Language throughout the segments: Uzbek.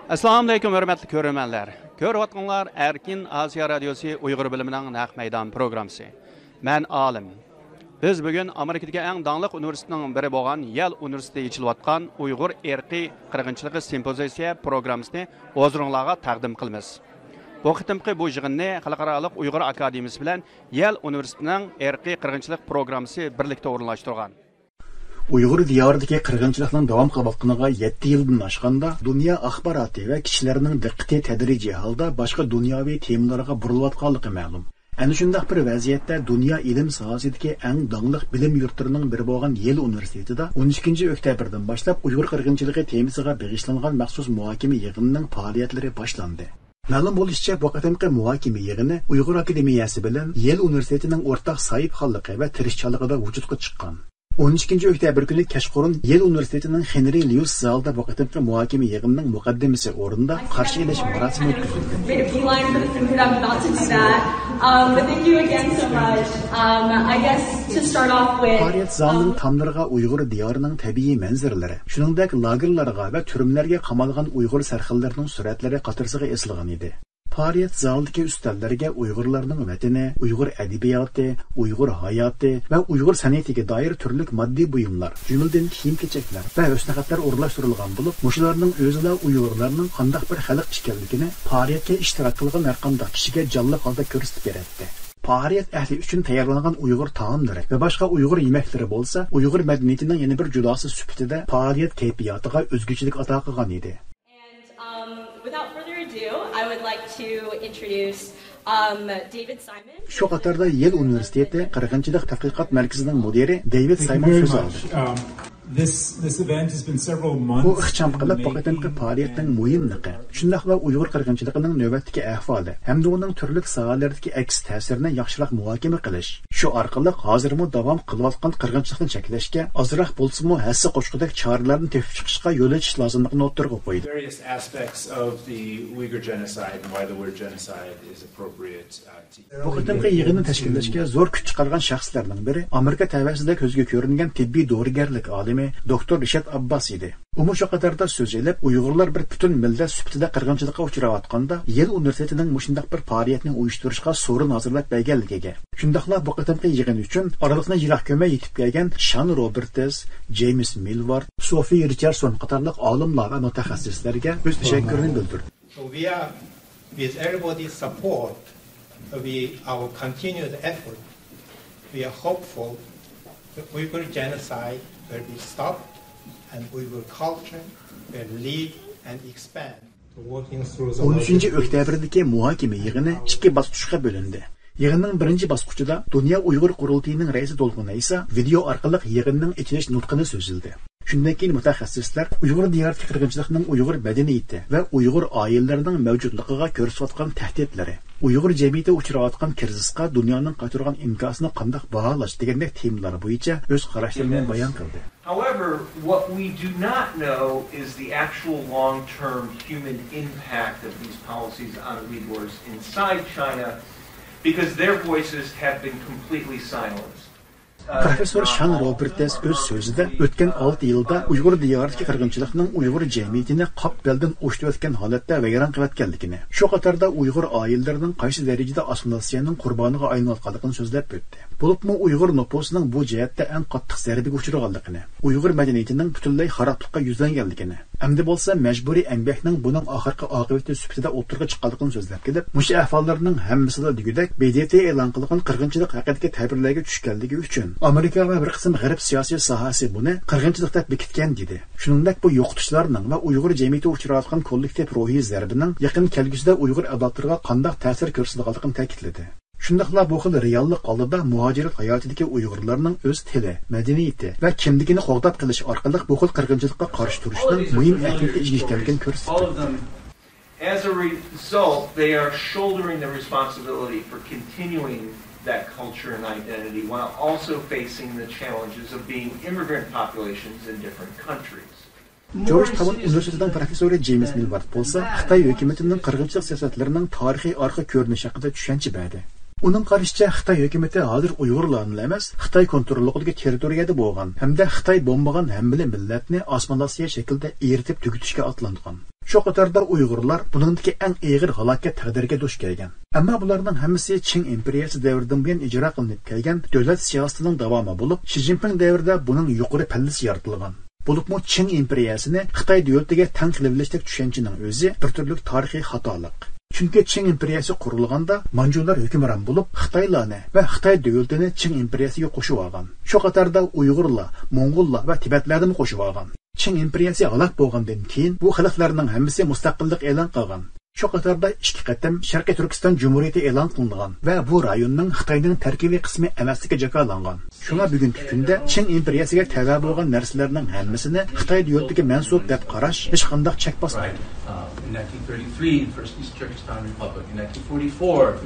Assalamu alaykum hörmətli görürmənlər. Görüyotqanlar Erkin Asiya Radiosu Uyğur biliminin naq meydan proqramısı. Mən Alim. Biz bugün Amerikadakı ən danlıq universitetinin biri bolğan Yale Universiteti içilayotgan Uyğur erqi qırğınçılığı simpozisiya proqramısını o'zingizlarga taqdim qilamiz. Bu qitimqi bu yig'inni Xalqaroliq Uyğur Akademiyasi bilan Yale Universitetining erqi qirg'inchilik programmasi birlikda o'rinlashtirgan. Uyghur diyoridagi qirg'inchilikning davom qilayotganiga 7 yildan oshganda dunyo axboroti va kishilarning diqqati tadrijiy holda boshqa dunyoviy temalarga burilayotganligi ma'lum. Ana shunday bir vaziyatda dunyo ilm sohasidagi eng dongliq bilim yurtlarining biri bo'lgan Yale universitetida 12 oktyabrdan boshlab Uyghur qirg'inchiligi temasiga bag'ishlangan maxsus muhokama yig'inining faoliyatlari boshlandi. Ma'lum bo'lishicha, bu qatimqi muhokama yig'ini Uyghur akademiyasi bilan Yale universitetining o'rtaq sohibxonligi va tirishchiligida vujudga chiqqan. 12 oktyabr kuni kechqurun Yale universitetining Henry Lewis zalida bu qatimqi muhokama yig'inining muqaddimasi o'rinda qarshi olish marosimi o'tkazildi. Faoliyat zalining tomlariga Uyg'ur diyorining tabiiy manzaralari, shuningdek lagerlarga va turmlarga qamalgan Uyg'ur sarxillarining suratlari qatorasiga esilgan edi. Faoliyat zalidagi ustallarga Uyg'urlarning vatani, Uyg'ur adabiyoti, Uyg'ur hayoti va Uyg'ur san'atiga doir turli moddiy buyumlar, jumladan kiyim-kechaklar va husnixatlar o'rlashtirilgan bo'lib, mushularning o'zida Uyg'urlarning qanday bir xalq ekanligini faoliyatga ishtirok qilgan har qanday kishiga jonli holda ko'rsatib beradi. Faoliyat ahli uchun tayyorlangan Uyg'ur taomlari va boshqa Uyg'ur yemeklari bo'lsa, Uyg'ur madaniyatining yana bir judosi sifatida faoliyat kayfiyatiga o'zgachilik ato qilgan edi. Without further ado, I would like to introduce David Simon. Shu qatorda Yale Universiteti qirg'inchilik tadqiqot markazining mudiri David Simon so'z oldi. This event has been several months. Bu ixcham qilib vaqtinqi faoliyatning muhimligi, shundaqla Uyg'ur qirg'inchiligining navbatdagi ahvoli hamda uning turli sohalardagi aks ta'sirini yaxshiroq muhokama qilish. Shu orqali hozirmi davom qilayotgan qirg'inchilikni cheklashga ozroq bo'lsa-mu hassa qo'shqidek choralarni tepib chiqishga yo'l ochish lozimligini o'tirg'ib qo'ydi. Various aspects of the Uyghur genocide and why the word genocide is appropriate. Bu qatimqi yig'inni tashkillashga zo'r kuch chiqargan shaxslarning biri Amerika tavasida ko'zga ko'ringan tibbiy dorigarlik olimi Doktor Rishad Abbas edi. U shu qatorda so'z elib, Uyg'urlar bir butun millat sifatida qirg'inchilikqa uchrayotganda Yale universitetining mushundaq bir faoliyatni uyushtirishga so'rin hozirlab berganligiga. Shundaqla bu qatimqi yig'in uchun oraliqni yiroq ko'may yetib kelgan Sean Roberts, James Millward, Sophie Richardson qatorliq olimlar va mutaxassislarga o'z tashakkurini bildirdi. So we are with everybody's support, our continued effort, we are hopeful that Uyghur genocide will be stopped and Uyghur culture will live and expand. 13 oktyabrdagi muhokama yig'ini ikki bosqichga bo'lindi. Yig'inning birinchi bosqichida Dunyo Uyg'ur qurultiyining raisi Dolqun Aysa video orqali yig'inning ichilish nutqini so'zildi. Shundan keyin mutaxassislar Uyg'ur diyoridagi qirg'inchilikning Uyg'ur madaniyati va Uyg'ur oilalarining mavjudligiga ko'rsatgan tahditlari, Uyg'ur jamiyati uchrayotgan krizisga dunyoning qatorgan imkonsini qanday baholash degandek temalar bo'yicha o'z qarashlarini bayon qildi. However, what we do not know is the actual long-term human impact of these policies on Uyghurs inside China because their voices have been completely silenced. Professor Sean Roberts o'z so'zida o'tgan 6 yilda Uyg'ur diyoridagi qirg'inchilikning Uyg'ur jamiyatini qop beldan o'shtirayotgan holatda vayron qilayotganligini, shu qatorda Uyg'ur oilalarining qaysi darajada assimilyatsiyaning qurboniga aylanayotganligini so'zlab o'tdi. Bo'libmi Uyg'ur nupusining bu jihatda eng qattiq zarbaga uchraganligini, Uyg'ur madaniyatining butunlay xaroblikqa yuzlanganligini, hamda bo'lsa majburiy emgakning buning oxirgi oqibati sifatida o'tirg'i chiqqanligini so'zlab kelib, mush ahvollarning hammasida degudek BDT e'lon qilgan qirg'inchilik haqidagi ta'birlarga tushganligi uchun Amerika va bir qism g'arb siyosiy sohasi buni qirg'inchilik deb bekitgan dedi. Shuningdek bu yo'qotishlarning va Uyg'ur jamiyati uchrayotgan kollektiv ruhiy zarbining yaqin kelgusida Uyg'ur avlodlariga qanday ta'sir ko'rsatadiganligini ta'kidladi. Shundaqla bu xil reallik oldida muhojirat hayotidagi Uyg'urlarning o'z tili, madaniyati va kimligini qo'g'dab qilish orqali bu xil qirg'inchilikqa qarshi turishning muhim ahamiyatga ega ekanligini ko'rsatdi. As a result, they are shouldering the responsibility for continuing that culture and identity while also facing the challenges of being immigrant populations in different countries. Georgetown Universitetining professori James Millward bo'lsa, Xitoy hukumatining qirg'inchilik siyosatlarining tarixiy orqa ko'rinishi haqida tushuncha berdi. Uning qarashicha Xitoy hukumatı hozir Uyg'urlarni emas, Xitoy kontrolidagi territoriyada bo'lgan hamda Xitoy bombagan hamma millatni osmonlasiya shaklda eritib tugutishga otlangan. Shu qatorda Uyg'urlar buningdagi eng og'ir halokat taqdiriga duch kelgan. Ammo bularning hammasi Qing imperiyasi davridan buyon ijro qilinib kelgan davlat siyosatining davomi bo'lib, Xi Jinping davrida buning yuqori pallasi yaratilgan. Bo'libmi Qing imperiyasini Xitoy davlatiga tang qilishlik tushunchaning o'zi bir turli tarixiy xatolik. Chunki Qing imperiyasi qurilganda Manjular hukmron bo'lib, Xitoylarni va Xitoy davlatini Qing imperiyasiga qo'shib olgan. Shu qatorda Uyg'urlar, Mo'ng'ullar va Tibetlarni qo'shib olgan. Qing imperiyasi halok bo'lgandan keyin bu xalqlarning hammasi mustaqillik e'lon qilgan. Shu qatorda ikki qatam Sharqiy Turkiston Jumhuriyati e'lon qilingan va bu rayonning Xitoyning tarkibiy qismi emasligi jakolangan. Shunga bugungi kunda Qing imperiyasiga tava bo'lgan narsalarning hammasini Xitoy davlatiga mansub deb qarash hech qanday chek bosmaydi. In 1933, the first East Turkestan Republic. In 1944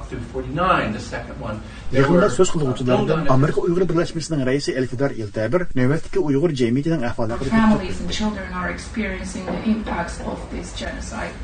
through 49, the second one. Yig'inda so'z qiluvchilardan Amerika Uyg'ur birlashmasining raisi Elfidar Iltabir navbatdagi Uyg'ur jamiyatining ahvoliga families and children are experiencing the impacts of this genocide.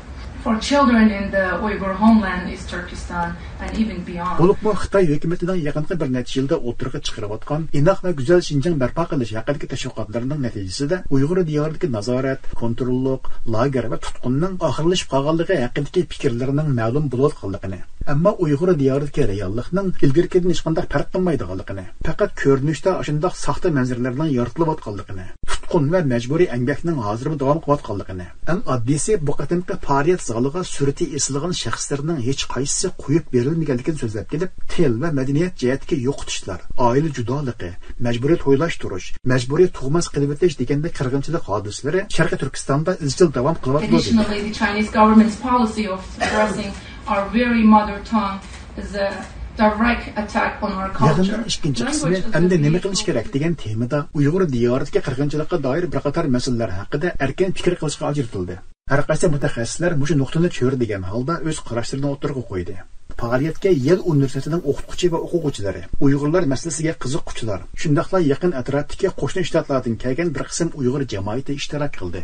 For children in the Uyghur homeland, East Turkestan, and even beyond. Bo'libmi Xitoy hukumatining yaqinqi bir necha yilda o'tirg'i chiqarayotgan inoq va go'zal Xinjiang barpo qilish haqidagi tashviqotlarining natijasida Uyg'ur diyoridagi nazorat, kontrollik, lager va tutqunning oxirlashib qolganligi haqidagi fikrlarining ma'lum bo'layotganligini, ammo Uyg'ur diyoridagi reallikning ilgarigidan hech qanday farq qilmaydiganligini, faqat ko'rinishda shunday saxta manzaralarning yoritilayotganligini, tutqun va majburiy emgakning hozir davom qilayotganligini, eng oddiysi bu qatimqi faoliyat zaliga surati esilgan shaxslarning hech qaysisi qo'yib berilmaganligini so'zlab kelib, til va madaniyat jihatiga yo'qotishlar, oila judoligi, majburiy to'ylashtirish, majburiy tug'mas qilib o'tish deganda qirg'inchilik hodisalari Sharqiy Turkistonda izchil davom qilyapti. Additionally, the Chinese government's policy of suppressing our very mother tongue is a direct attack on our culture. Yig'inning ikkinchi qismi endi nima qilish kerak degan temada Uyg'ur diyoridagi qirg'inchilikqa doir bir qator masalalar haqida erkin fikr qilishga ajratildi. Har qaysi mutaxassislar mushu nuqtani ko'r degan holda o'z qarashlarini o'tirg'a qo'ydi. Faoliyatga Yel universitetining o'qituvchi va o'quvchilari, Uyg'urlar masalasiga qiziquvchilar, shundaqla yaqin atrofdagi qo'shni shtatlardan kelgan bir qism Uyg'ur jamoati ishtirok qildi.